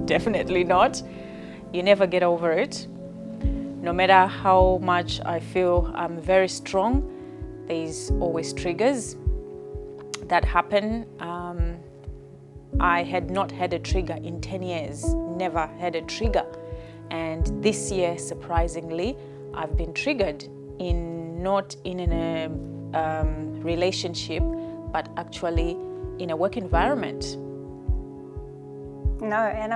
Definitely not. You never get over it. No matter how much I feel I'm very strong, there's always triggers that happen. I had not had a trigger in 10 years, never had a trigger. And this year, surprisingly, I've been triggered not in a relationship, but actually in a work environment. No, and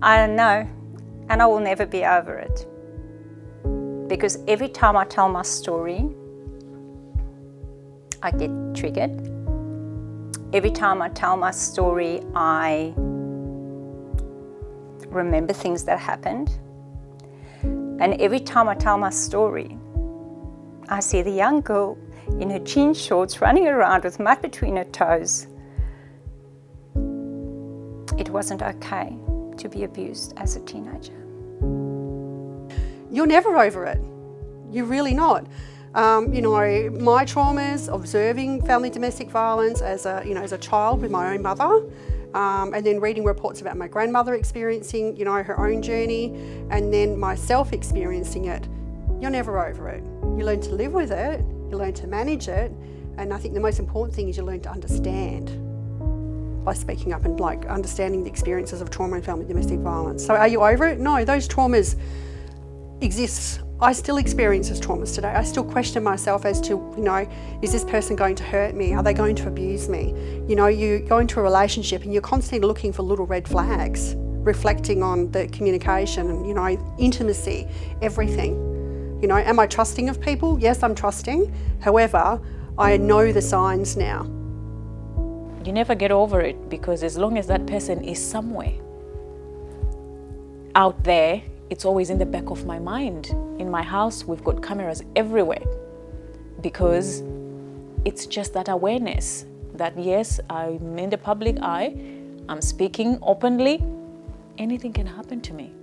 I know, and I will never be over it. Because every time I tell my story, I get triggered. Every time I tell my story, I remember things that happened. And every time I tell my story, I see the young girl in her jean shorts running around with mud between her toes. It wasn't okay to be abused as a teenager. You're never over it. You're really not. My traumas, observing family domestic violence as a child with my own mother, and then reading reports about my grandmother experiencing, her own journey, and then myself experiencing it. You're never over it. You learn to live with it, you learn to manage it, and I think the most important thing is you learn to understand by speaking up and understanding the experiences of trauma and family domestic violence. So are you over it? No, those traumas exist. I still experience those traumas today. I still question myself as to, is this person going to hurt me? Are they going to abuse me? You go into a relationship and you're constantly looking for little red flags, reflecting on the communication and, intimacy, everything. Am I trusting of people? Yes, I'm trusting. However, I know the signs now. You never get over it, because as long as that person is somewhere out there, it's always in the back of my mind. In my house, we've got cameras everywhere, because it's just that awareness that yes, I'm in the public eye, I'm speaking openly, anything can happen to me.